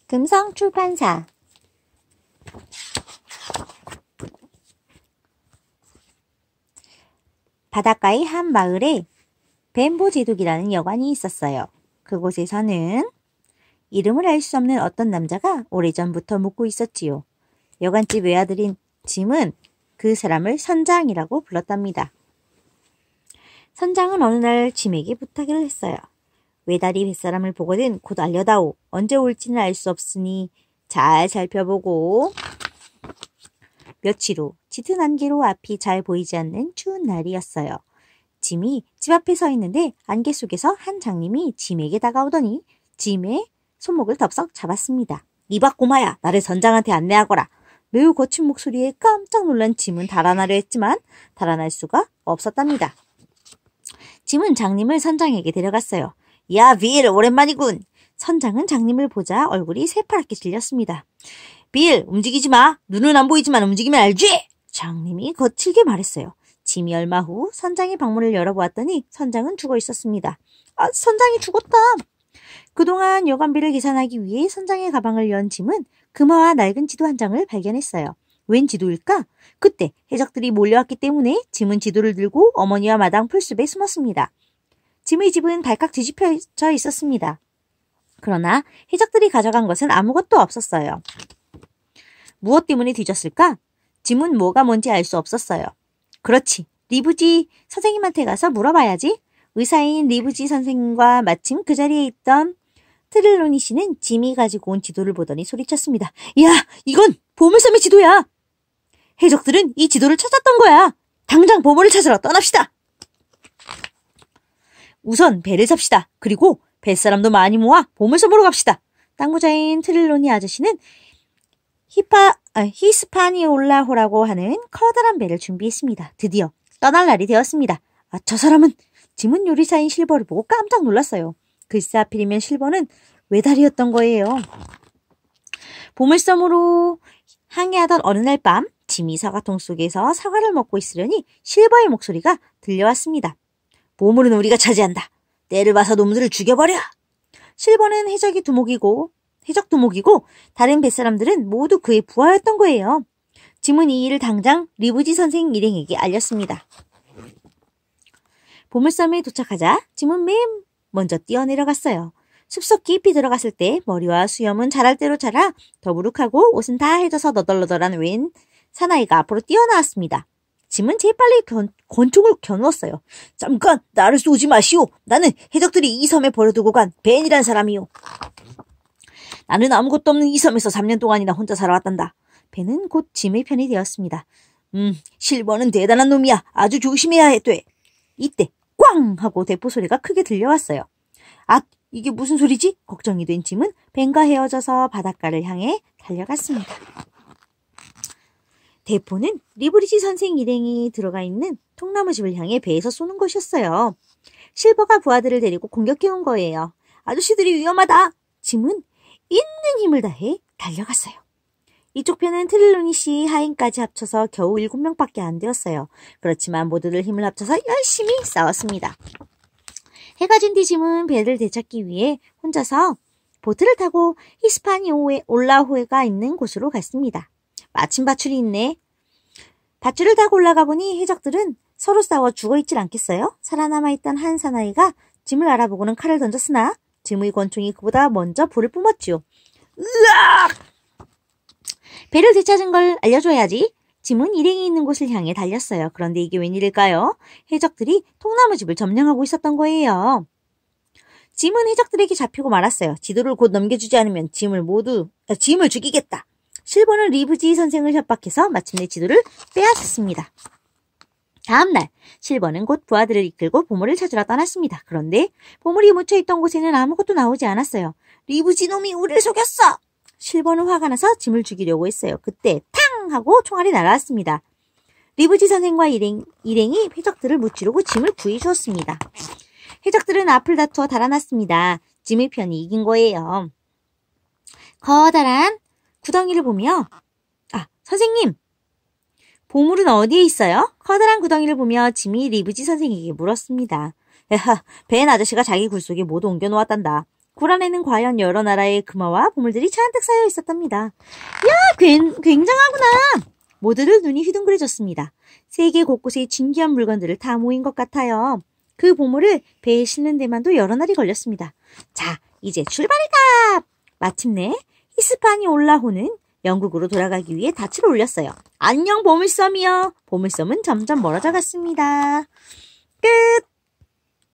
금성출판사. 바닷가의 한 마을에 뱀보제독이라는 여관이 있었어요. 그곳에서는 이름을 알 수 없는 어떤 남자가 오래전부터 묵고 있었지요. 여관집 외아들인 짐은 그 사람을 선장이라고 불렀답니다. 선장은 어느 날 짐에게 부탁을 했어요. 외다리 뱃사람을 보거든 곧 알려다오. 언제 올지는 알 수 없으니 잘 살펴보고. 며칠 후 짙은 안개로 앞이 잘 보이지 않는 추운 날이었어요. 짐이 집 앞에 서 있는데 안개 속에서 한 장님이 짐에게 다가오더니 짐의 손목을 덥석 잡았습니다. 이봐 꼬마야, 나를 선장한테 안내하거라. 매우 거친 목소리에 깜짝 놀란 짐은 달아나려 했지만 달아날 수가 없었답니다. 짐은 장님을 선장에게 데려갔어요. 야, 빌, 오랜만이군. 선장은 장님을 보자 얼굴이 새파랗게 질렸습니다. 빌, 움직이지 마. 눈은 안 보이지만 움직이면 알지? 장님이 거칠게 말했어요. 짐이 얼마 후 선장의 방문을 열어보았더니 선장은 죽어 있었습니다. 아, 선장이 죽었다. 그동안 여관비를 계산하기 위해 선장의 가방을 연 짐은 금화와 낡은 지도 한 장을 발견했어요. 웬 지도일까? 그때 해적들이 몰려왔기 때문에 짐은 지도를 들고 어머니와 마당 풀숲에 숨었습니다. 짐의 집은 발칵 뒤집혀져 있었습니다. 그러나 해적들이 가져간 것은 아무것도 없었어요. 무엇 때문에 뒤졌을까? 짐은 뭐가 뭔지 알 수 없었어요. 그렇지, 리브지 선생님한테 가서 물어봐야지. 의사인 리브지 선생님과 마침 그 자리에 있던 트릴로니 씨는 짐이 가지고 온 지도를 보더니 소리쳤습니다. 야, 이건 보물섬의 지도야. 해적들은 이 지도를 찾았던 거야. 당장 보물을 찾으러 떠납시다. 우선 배를 삽시다. 그리고 뱃사람도 많이 모아 보물섬으로 갑시다. 땅부자인 트릴로니 아저씨는 히스파니올라호라고 하는 커다란 배를 준비했습니다. 드디어 떠날 날이 되었습니다. 아, 저 사람은 짐은 요리사인 실버를 보고 깜짝 놀랐어요. 글쎄 하필이면 실버는 외다리였던 거예요. 보물섬으로 항해하던 어느 날 밤 짐이 사과통 속에서 사과를 먹고 있으려니 실버의 목소리가 들려왔습니다. 보물은 우리가 차지한다. 때를 봐서 놈들을 죽여버려. 실버는 해적 두목이고 다른 뱃사람들은 모두 그의 부하였던 거예요. 짐은 이 일을 당장 리브지 선생 일행에게 알렸습니다. 보물섬에 도착하자 짐은 맨 먼저 뛰어내려갔어요. 숲속 깊이 들어갔을 때 머리와 수염은 자랄 대로 자라 더부룩하고 옷은 다 해져서 너덜너덜한 웬 사나이가 앞으로 뛰어나왔습니다. 짐은 재빨리 권총을 겨누었어요. 잠깐, 나를 쏘지 마시오. 나는 해적들이 이 섬에 버려두고 간 벤이란 사람이오. 나는 아무것도 없는 이 섬에서 3년 동안이나 혼자 살아왔단다. 벤은 곧 짐의 편이 되었습니다. 실버는 대단한 놈이야. 아주 조심해야 돼. 이때 꽝! 하고 대포 소리가 크게 들려왔어요. 아, 이게 무슨 소리지? 걱정이 된 짐은 벤과 헤어져서 바닷가를 향해 달려갔습니다. 대포는 리브리지 선생 일행이 들어가 있는 통나무집을 향해 배에서 쏘는 것이었어요. 실버가 부하들을 데리고 공격해온 거예요. 아저씨들이 위험하다. 짐은 있는 힘을 다해 달려갔어요. 이쪽 편은 트릴로니 씨 하인까지 합쳐서 겨우 7명밖에 안 되었어요. 그렇지만 모두들 힘을 합쳐서 열심히 싸웠습니다. 해가 진 뒤 짐은 배를 되찾기 위해 혼자서 보트를 타고 히스파니올라호가 있는 곳으로 갔습니다. 마침 밧줄이 있네. 밧줄을 타고 올라가 보니 해적들은 서로 싸워 죽어있질 않겠어요? 살아남아있던 한 사나이가 짐을 알아보고는 칼을 던졌으나 짐의 권총이 그보다 먼저 불을 뿜었지요. 으악! 배를 되찾은 걸 알려줘야지. 짐은 일행이 있는 곳을 향해 달렸어요. 그런데 이게 웬일일까요? 해적들이 통나무집을 점령하고 있었던 거예요. 짐은 해적들에게 잡히고 말았어요. 지도를 곧 넘겨주지 않으면 짐을 죽이겠다. 실버는 리브지 선생을 협박해서 마침내 지도를 빼앗았습니다. 다음날 실버는 곧 부하들을 이끌고 보물을 찾으러 떠났습니다. 그런데 보물이 묻혀있던 곳에는 아무것도 나오지 않았어요. 리브지 놈이 우리를 속였어! 실버는 화가 나서 짐을 죽이려고 했어요. 그때 탕! 하고 총알이 날아왔습니다. 리브지 선생과 일행이 해적들을 무찌르고 짐을 구해주었습니다. 해적들은 앞을 다투어 달아났습니다. 짐의 편이 이긴 거예요. 커다란 구덩이를 보며 선생님! 보물은 어디에 있어요? 커다란 구덩이를 보며 짐이 리브지 선생에게 물었습니다. 벤 아저씨가 자기 굴 속에 모두 옮겨놓았단다. 굴 안에는 과연 여러 나라의 금화와 보물들이 잔뜩 쌓여 있었답니다. 야, 굉장하구나! 모두들 눈이 휘둥그레졌습니다. 세계 곳곳에 진귀한 물건들을 다 모인 것 같아요. 그 보물을 배에 싣는 데만도 여러 날이 걸렸습니다. 자, 이제 출발이다! 마침내 히스파니 올라호는 영국으로 돌아가기 위해 닻을 올렸어요. 안녕 보물섬이요. 보물섬은 점점 멀어져 갔습니다. 끝!